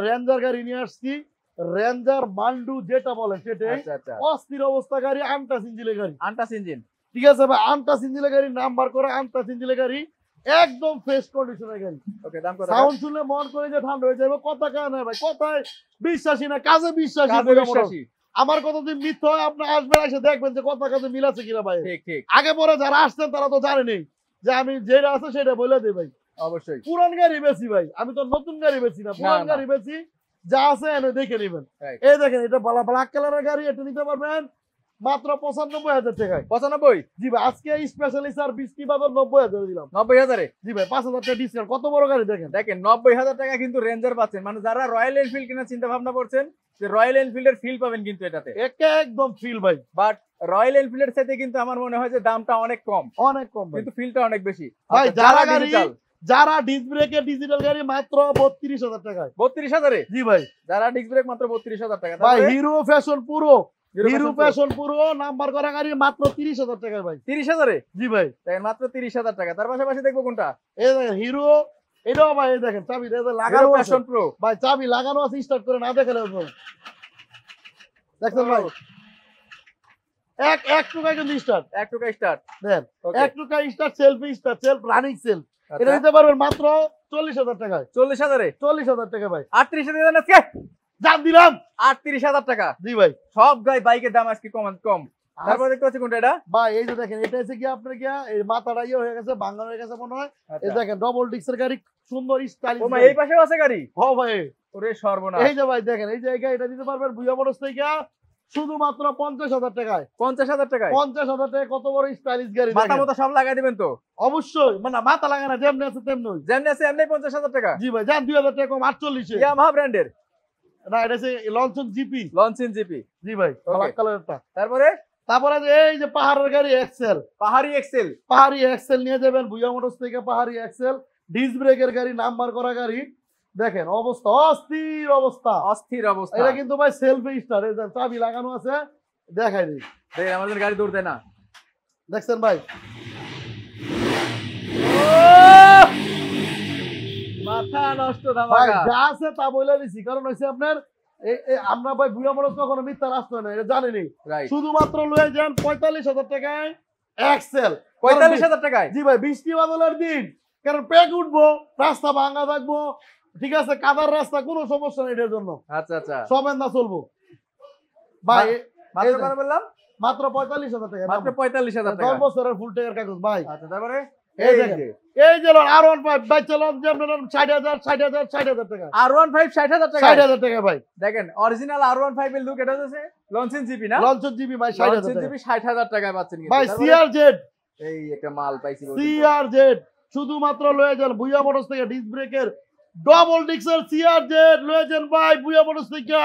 রেঞ্জার গাড়ি নিয়ে আসছি, রেঞ্জার মান্ডু যেটা বলে সেটাই। আচ্ছা আচ্ছা, অস্থির অবস্থা গাড়ি, আনটাস ইঞ্জিনের গাড়ি। আনটাস ইঞ্জিন? ঠিক আছে ভাই, আনটাস ইঞ্জিনের গাড়ি, নাম্বার করে আনটাস ইঞ্জিনের গাড়ি, একদম ফ্রেশ কন্ডিশনের গাড়ি। ওকে, দাম কত? সাউন্ড শুনলে মন করে যে ঠান্ডা হয়ে যাবে। কথা কাজ নাই ভাই, কথায় বিশ্বাসী না, কাজে বিশ্বাসী। কাজে বিশ্বাসী। আমার কথা যদি মিথ্যা হয়, আপনি আসবেন, এসে দেখবেন যে কথা কাজে মিল আছে কিনা ভাই। ঠিক ঠিক, আগে পরে যারা আসছেন তারা তো জানেনি যে আমি যেটা আছে সেটা বলে দিই ভাই। অবশ্যই। পুরান গাড়ি বেশি ভাই, আমি তো নতুন গাড়ি বেশি না, পুরান না। গাড়ি বেশি। যা আছে এনে দেখে নেবেন। Right. এই দেখেন, এটা ব্ল্যাক কালারের গাড়ি, এটা নিতে পারবেন মাত্র 95,000 টাকায়। 95? জি ভাই, আজকে স্পেশালি স্যার বৃষ্টি বাদল 90,000 দিলাম। 90,000-এ? জি ভাই, 5,000 টাকা ডিসকাউন্ট। কত বড় গাড়ি দেখেন। দেখেন 90,000 টাকা কিন্তু রেঞ্জার পাচ্ছেন। মানে যারা রয়্যাল এনফিল্ড কেনার চিন্তা ভাবনা করছেন, যে রয়্যাল এনফিল্ডের ফিল পাবেন কিন্তু এটাতে। একদম ফিল ভাই। বাট রয়্যাল এনফিল্ডের সাথে কিন্তু আমার মনে হয় যে দামটা অনেক কম, অনেক কম ভাই। কিন্তু ফিলটা অনেক বেশি। ভাই আচ্ছা, যারা গাড়ি, ডিজিটাল, যারা ডিস্ক ব্রেকের ডিজিটাল গাড়ি মাত্র 32,000 টাকায়। 32,000-এ? জি ভাই। যারা ডিস্ক ব্রেক মাত্র 32,000 টাকা। ভাই হিরো ফ্যাশন পুরো, হিরো হিরো ফ্যাশন পুরো নাম্বার করা গাড়ি মাত্র 30,000 টাকায় ভাই। 30,000-এ? জি ভাই। দেখেন মাত্র 30,000 টাকা। তার পাশাপাশি দেখবো কোনটা? এই দেখেন হিরো, এটাও ভাই এই দেখেন চাবি লাগানো আছে প্যাশন প্রো। ভাই, চাবি লাগানো আছে, স্টার্ট করে না দেখালে হবে। দেখছেন ভাই, এক টুকায় কিন্তু স্টার্ট, 1 টাকা স্টার্ট। দেন ওকে, 1 টুকায় স্টার্ট, সেলফ রানিং সেলফ। এটা আচ্ছা। নিতে পারবেন মাত্র 40,000 টাকায়। 40,000-এ? 40,000 টাকা ভাই। 38,000 দেন আজকে? দাম দিলাম 38,000 টাকা। জি ভাই। সব বাইকের দাম আজকে কম। তারপর দেখতে পাচ্ছি কোনটা এটা? ভাই এই যে দেখেন, এটা হচ্ছে কি আপনার কি এই মাথাটা ইয়ে হয়ে গেছে, বাংলা হয়ে গেছে মনে হয়। এই আচ্ছা। দেখেন ডবল ডিস্কের গাড়ি, সুন্দর স্টাইলিশ। ও মা, এই পাশেও আছে গাড়ি? হ্যাঁ ভাই। ওরে সর্বনাশ। এই যে ভাই দেখেন, এই যে এই গাড়িটা দিতে পারবেন ভুয়া মোটরস থেকে শুধুমাত্র 50,000 টাকায়। 50,000 টাকায়? 50,000 টাকায় কত বড় স্টাইলিশ গাড়ি মাথা দেখেন। মতো সব লাগাই দিবেন তো? অবশ্যই, মানে মাথা লাগা না, যেমনি আছে তেমনি। যেমনি আছে এমনি 50,000 টাকা? জি ভাই, যান 2,000 টাকা কম, 48 এ। ইয়ামাহা ব্র্যান্ডের? না, এটা হচ্ছে লঞ্চন জিপি। লঞ্চিন জিপি? জি ভাই, ব্ল্যাক কালারটা। তারপরে তারপরে যে এই যে পাহাড়ের গাড়ি এক্সেল, পাহাড়ি এক্সেল? পাহাড়ি এক্সেল নিয়ে যাবেন ভুয়া মোটরস থেকে। পাহাড়ি এক্সেল ডিস্ক ব্রেকের গাড়ি, নাম্বার করা গাড়ি। দেখেন অবস্থা, অস্থির অবস্থা, অস্থির অবস্থা। এটা কিন্তু ভাই সেলফ স্টার, এই যে চাবি লাগানো আছে, দেখাই দিই। দেখেন আমাদের গাড়ি দৌড় দেয় না। দেখছেন ভাই, মাথা নষ্ট ভাই ধামাকা। যা আছে তা বলে দিছি, কারণ হচ্ছে আপনার আমরা ভাই ভুয়া মোটরস কখনো মিথ্যা রাস্তা না, এটা জানেনি। রাইট। শুধুমাত্র লয়ে যান 45,000 টাকায় এক্সেল। 45,000 টাকায়? জি ভাই, বৃষ্টি বাদলের দিন, কারণ প্যাক উঠবো, রাস্তা ভাঙা থাকবো, ঠিক আছে, কাদার রাস্তা, কোনো সমস্যা নেই এটার জন্য, আচ্ছা আচ্ছা। সবেন না চলবো ভাই। মাত্র কত বললাম? মাত্র 45,000 টাকা, মাত্র 45,000 টাকা। 10 বছরের ফুল টাকার কাগজ ভাই। আচ্ছা, তারপরে এই দেখেন, এই যে R15 ভাই, চালান যে আপনার 60,000 টাকা। R15 60,000 টাকা? 60,000 টাকা ভাই। দেখেন অরিজিনাল R15 এর লুক, এটা হচ্ছে লঞ্চিন জিপি না? লঞ্চন জিবি ভাই, 60,000 লঞ্চিন টাকা জিপি 60,000 টাকায় পাচ্ছেন কিন্তু। ভাই। তারপরে সিআরজেড, এই একটা মাল পাইছি বলতে। সিআরজেড শুধুমাত্র লয়ে যান ভুয়া মোটরস থেকে, ডিস্ক ব্রেকের ডবল ডিস্কের সিআরজেড লয়ে যান ভাই ভুয়া মোটরস থেকে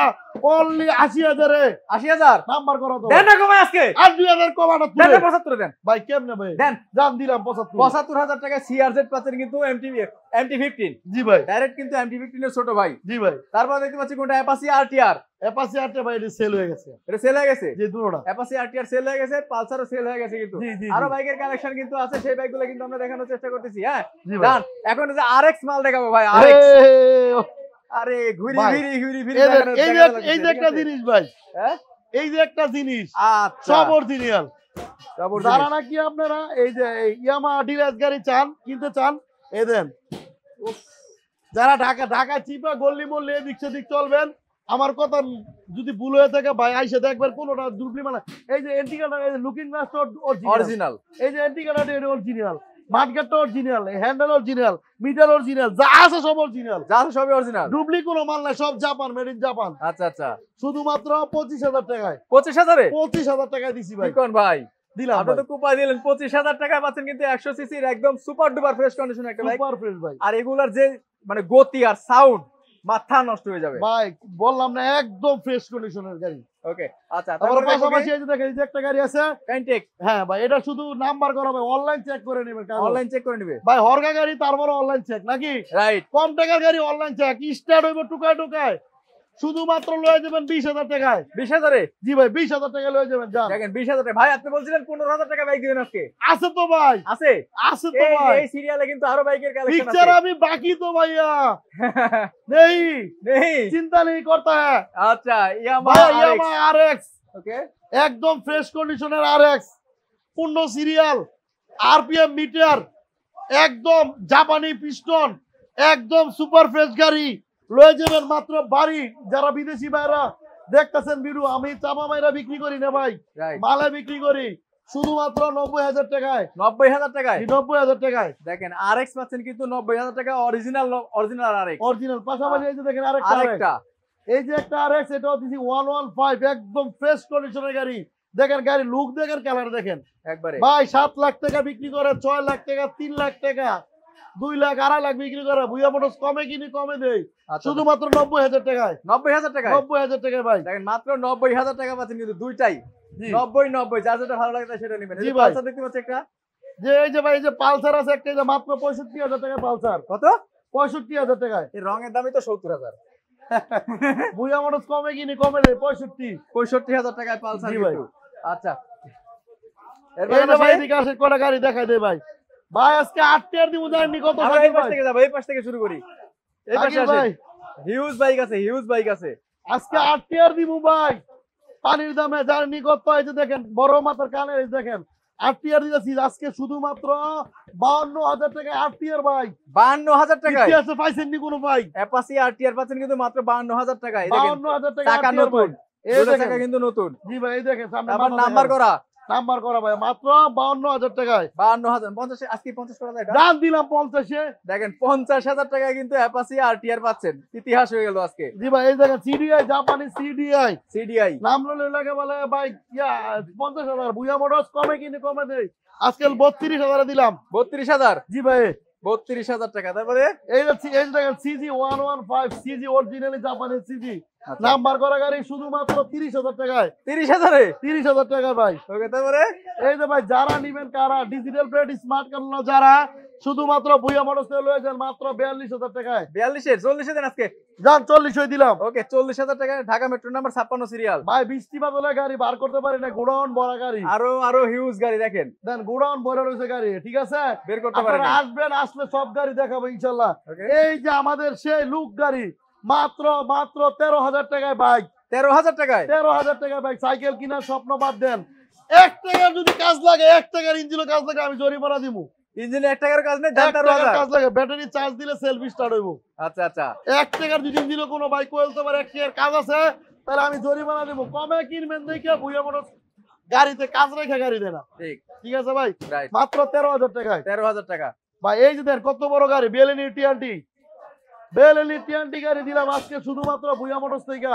অনলি 80,000 এ 80,000 নাম্বার করো তো দেন না কমাই আজকে আর 2000 কমানো দেন তুলে 75 দেন ভাই কেমনে ভাই দেন জান দিলাম 75 75,000 টাকায় সিআরজেড পাচ্ছেন কিন্তু MT15 জি ভাই ডাইরেক্ট কিন্তু MT15 এর ছোট ভাই। জি ভাই তারপর দেখতে পাচ্ছি কোনটা অ্যাপাচি আরটিআর, অ্যাপাচি আরটা ভাই এটা সেল হয়ে গেছে এটা সেল হয়ে গেছে। যে দুটোটা অ্যাপাচি আরটিআর সেল হয়ে গেছে, পালসারও সেল হয়ে গেছে কিন্তু জি জি আরো বাইকের কালেকশন কিন্তু আছে, সেই বাইকগুলো কিন্তু আমরা দেখানোর চেষ্টা করতেছি। হ্যাঁ জি ভাই ডান, এখন যে আরএক্স মাল দেখাবো ভাই, আরএক্স। আরে ঘুরি ভাই, ঘুরি এই যে একটা জিনিস ভাই হ্যাঁ এই যে একটা জিনিস আচ্ছা সব অরিজিনাল যারা নাকি আপনারা এই যে ইয়ামা ডিলার্স গাড়ি চান কিনতে চান এই দেন যারা ঢাকা চিপা গল্লি মল্লি এদিক সেদিক চলবেন আমার কথা যদি ভুল হয়ে থাকে ভাই আইসে দেখবেন কোনোটা ডুপ্লি মানে এই যে এন্টিকাটা এই যে লুকিং গ্লাসটা অরিজিনাল, এই যে এন্টিকাটা এটা অরিজিনাল মাঠগাটটা original handle original meter original যা আছে সব অরিজিনাল, যা আছে সবই অরিজিনাল, ডুপ্লি কোনো মাল নাই সব জাপান মেড ইন জাপান। আচ্ছা আচ্ছা শুধুমাত্র 25,000 টাকায় 25,000 এ 25,000 টাকায় দিছি ভাই কোন ভাই দিলাম আপনি তো কুপা দিলেন 25,000 টাকায় পাচ্ছেন কিন্তু 100 সিসির একদম সুপার ডুপার ফ্রেশ কন্ডিশন একটা বাইক। সুপার ফ্রেশ ভাই আর এগুলার যে মানে গতি আর সাউন্ড মাথা নষ্ট হয়ে যাবে ভাই বললাম না একদম ফ্রেশ কন্ডিশনের গাড়ি। ওকে আচ্ছা তারপর তারপরে পাশাপাশি এই যে দেখেন এই যে একটা গাড়ি আছে কাইনটেক হ্যাঁ ভাই এটা শুধু নাম্বার করা ভাই অনলাইন চেক করে নেবেন অনলাইন চেক করে নেবে ভাই হরগা গাড়ি তারপরে অনলাইন চেক নাকি রাইট। কম টাকার গাড়ি অনলাইন চেক স্টার্ট হইব টুকায় শুধুমাত্র লয়ে যাবেন 20,000 টাকায়। 20,000 এ জি ভাই 20,000 টাকা লয়ে যাবেন যান দেখেন 20,000 টাকা। ভাই আপনি বলছিলেন 15,000 টাকা বাইক দিবেন আজকে, আছে তো ভাই আছে আছে তো ভাই এই সিরিয়ালে কিন্তু আরো বাইকের কালেকশন পিকচার আছে। আমি বাকি তো ভাইয়া নেই নেই চিন্তা নেই করতা হ্যাঁ আচ্ছা ভাই ইয়ামাহা ইয়ামা আরএক্স ওকে একদম ফ্রেশ কন্ডিশনের আরএক্স পূর্ণ সিরিয়াল আরপিএম মিটার একদম জাপানি পিস্টন একদম সুপার ফ্রেশ গাড়ি লয়ে যাবেন মাত্র বাড়ি। যারা বিদেশি ভাইরা দেখতেছেন ভিডিও আমি চাপা মাইরা বিক্রি করি না ভাই রাইট মালে বিক্রি করি শুধুমাত্র 90,000 টাকায় 90,000 টাকায় 90,000 টাকায় দেখেন আরএক্স পাচ্ছেন কিন্তু 90,000 টাকা অরিজিনাল আরএক্স। অরিজিনাল পাশাপাশি এই যে দেখেন আরেকটা আরেকটা এই যে একটা আরএক্স এটাও দিছি 115 একদম ফ্রেশ কন্ডিশনের গাড়ি। দেখেন গাড়ি লুক দেখেন কালার দেখেন একবারে ভাই 7 লাখ টাকা বিক্রি করে 6 লাখ টাকা 3 লাখ টাকা 2 লাখ 2.5 লাখ বিক্রি করে ভুইয়া মোটরস কমে কিনি কমে দেই শুধুমাত্র 90,000 টাকায় 90,000 টাকায় 90,000 টাকায় ভাই দেখেন মাত্র 90,000 টাকা পাচ্ছেন কিন্তু দুইটাই 90 যার যেটা ভালো লাগে সেটা নেবেন। এই জি যে ভাই। পালসার দেখতে পাচ্ছি একটা যে এই যে ভাই এই যে পালসার আছে একটা এই যে মাত্র 65,000 টাকায় পালসার কত 65,000 টাকায় এই রঙের দামই তো 70,000 ভুইয়া মোটরস কমে কিনি কমে দেই 65,000 টাকায় পালসার জি ভাই। কিন্তু আচ্ছা এই যে ভাই এদিকে আসে কটা গাড়ি দেখাই দে ভাই ভাই আজকে 8 টাকার দিমু জানেন কত আমরা সাইকেল এই পাশ ভাই থেকে যাবো, এই পাশ থেকে শুরু করি। এই পাশে সাইকেল ভাই আসেন, হিউজ বাইক আছে, হিউজ বাইক আছে। আজকে 8 টাকার দিমু ভাই পানির দামে জার্নি কত এই যে দেখেন বড় মাথার কানে এই যে দেখেন 8 টাকার দিতেছি আজকে শুধুমাত্র 52,000 টাকা 8 টাকার ভাই 52,000 টাকায় ইতিহাসে পাইছেন নি কোনো ভাই অ্যাপাচি আরটিআর পাচ্ছেন কিন্তু মাত্র 52,000 টাকায়। এই দেখেন 52,000 টাকা টাকা 8 নতুন, এই দুটো দেখেন টাকা কিন্তু নতুন। জি ভাই এই দেখেন সামনে তারপর নাম্বার করা নাম্বার করা ভাই মাত্র 52,000 টাকায় 52,000 50 আজকে 50 করা যায় এটা? দাম দিলাম 50 এ দেখেন 50,000 টাকায় কিন্তু অ্যাপাচি আরটিআর পাচ্ছেন। ইতিহাস হয়ে গেল আজকে। জি ভাই এই দেখেন সিডিআই জাপানি সিডিআই সিডিআই নাম ললে লাগে বলে ভাই ইয়া 50,000 বুয়া মোটরস কমে কিনে কমে দেই আজকাল 32,000 দিলাম 32,000 জি ভাই 32,000 টাকা। তারপরে এই যে দেখেন সিজি 115 সিজি অরিজিনালি জাপানি সিজি আচ্ছা। নাম্বার করা গাড়ি শুধুমাত্র 30,000 টাকায় 30,000 এ 30,000 টাকা ভাই ওকে। তারপরে এই যে ভাই যারা নিবেন কারা ডিজিটাল প্লেট স্মার্ট কার্ড যারা শুধুমাত্র ভুইয়া মোটরস থেকে লয়ে যান মাত্র 42,000 টাকায় 42 40 দেন আজকে যান 40 হয়ে দিলাম ওকে। 40,000 টাকায় ঢাকা মেট্রো নাম্বার 56 সিরিয়াল। ভাই বৃষ্টি বাদলে গাড়ি বার করতে পারি না গোডাউন ভরা গাড়ি আরো হিউজ গাড়ি দেখেন দেন গোডাউন ভরা রয়েছে গাড়ি ঠিক আছে বের করতে পারেন। আপনারা আসবেন আসলে সব গাড়ি দেখাবো ইনশাল্লাহ। ওকে এই যে আমাদের সেই লুক গাড়ি মাত্র 13,000 টাকায় বাইক 13,000 টাকায় 13,000 টাকায় বাইক সাইকেল কিনার স্বপ্ন বাদ দেন 1 টাকার যদি কাজ লাগে 1 টাকার ইঞ্জিনও কাজ লাগে আমি জরিমানা দিমু ইঞ্জিনে 1 টাকার কাজ নেই 1 টাকার 13,000 কাজ লাগে ব্যাটারি চার্জ দিলে সেলফ স্টার্ট হইব আচ্ছা আচ্ছা 1 টাকার যদি ইঞ্জিনও কোনো বাইক কইলতে পারে 1 টাকার কাজ আছে তাহলে আমি জরিমানা দেব কমে কিনবেন দেখে ভুইয়া মোটরস গাড়িতে কাজ রেখে গাড়ি দেয় না ঠিক ঠিক আছে ভাই রাইট মাত্র 13,000 টাকায় 13,000 টাকা ভাই এই যে দেন কত বড় গাড়ি বেলেনি টিআনটি গাড়ি দিলাম আজকে শুধুমাত্র ভুইয়া মোটরস থেকে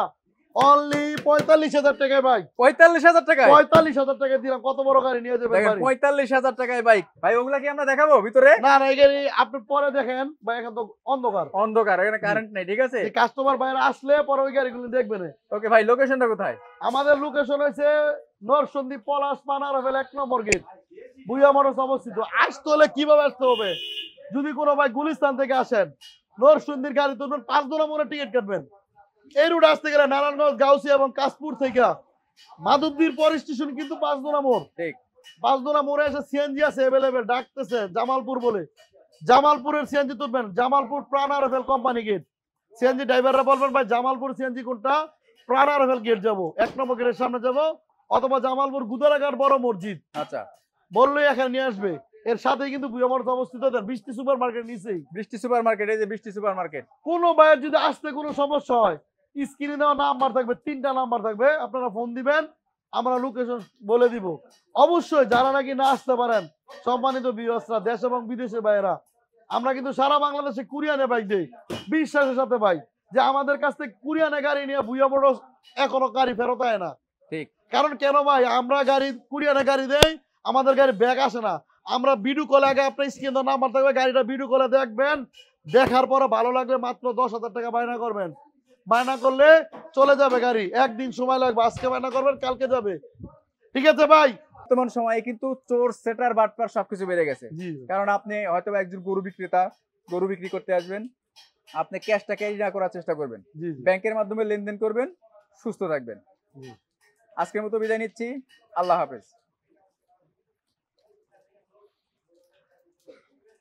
অনলি 45,000 টাকায় ভাই, 45,000 টাকায় 45,000 টাকা দিলাম। কত বড় গাড়ি নিয়ে যাবেন দেখেন, ভাই? 45,000 টাকায় বাইক। ভাই ওগুলা কি আমরা দেখাবো ভিতরে? না না, এই গাড়ি আপনি পরে দেখেন ভাই, এখন তো অন্ধকার, অন্ধকার, এখানে কারেন্ট নাই, ঠিক আছে। কাস্টমার বাইরে আসলে পরে ওই গাড়িগুলো দেখবেন। ওকে ভাই, লোকেশনটা কোথায়? আমাদের লোকেশন হয়েছে নরসন্দী পলাশ পানারভেল 1 নম্বর গেট, বুয়া মোটরস অবস্থিত। আসতে হলে কিভাবে আসতে হবে? যদি কোনো ভাই গুলিস্তান থেকে আসেন, নরসন্দীর গাড়ি তুলবেন, 5 দোলা মোড়ে টিকিট কাটবেন। এই রুট আসতে গেলে নারায়ণগঞ্জ, গাউসিয়া এবং কাশপুর থেকে মাধবদীর পর স্টেশন কিন্তু 5 দোলা মোড়। ঠিক, 5 দোলা মোড়ে এসে সিএনজি আছে অ্যাভেলেবেল, ডাকতেছে জামালপুর বলে, জামালপুরের সিএনজি তুলবেন, জামালপুর প্রাণারভেল কোম্পানি গেট। সিএনজি ড্রাইভাররা বলবেন ভাই জামালপুর সিএনজি কোনটা? প্রাণারভেল গেট যাবো, 1 নম্বর গেটের সামনে যাবো, অথবা জামালপুর গুদারাঘাট বড় মসজিদ আচ্ছা। বললেই এখানে নিয়ে আসবে। এর সাথেই কিন্তু বুয়া মোটরস অবস্থিত, বৃষ্টি সুপার মার্কেট নিচেই। বৃষ্টি সুপার মার্কেট, এই যে বৃষ্টি সুপার মার্কেট। কোনো ভাইয়ের যদি আসতে কোনো সমস্যা হয়, স্ক্রিনে দেওয়া নাম্বার থাকবে, 3টা নাম্বার থাকবে, আপনারা ফোন দিবেন, আমরা লোকেশন বলে দিব। অবশ্যই যারা নাকি না আসতে পারেন, সম্মানিত ভিউয়ার্সরা, দেশ এবং বিদেশের ভাইয়েরা, আমরা কিন্তু সারা বাংলাদেশে কুরিয়ানে বাইক দেই, বিশ্বাসের সাথে ভাই, যে আমাদের কাছ থেকে কুরিয়ানে গাড়ি নিয়ে বুয়া মোটরস এখনো গাড়ি ফেরত আয় না। ঠিক, কারণ কেন ভাই, আমরা গাড়ি কুরিয়ানে গাড়ি দেই, আমাদের গাড়ি ব্যাগ আসে না। আমরা ভিডিও কলে, আগে আপনার স্ক্রিনে নাম্বার থাকবে, গাড়িটা ভিডিও কলে দেখবেন, দেখার পরে ভালো লাগলে মাত্র 10,000 টাকা বায়না করবেন। বায়না করলে চলে যাবে গাড়ি, একদিন সময় লাগবে, আজকে বায়না করবেন, কালকে যাবে। ঠিক আছে ভাই? বর্তমান সময়ে কিন্তু চোর, সেটার, বাটপার সবকিছু বেড়ে গেছে। জি কারণ আপনি হয়তো একজন গরু বিক্রেতা, গরু বিক্রি করতে আসবেন, আপনি ক্যাশটা ক্যারি না করার চেষ্টা করবেন, জি ব্যাংকের মাধ্যমে লেনদেন করবেন, সুস্থ থাকবেন। জি। আজকের মতো বিদায় নিচ্ছি, আল্লাহ হাফেজ।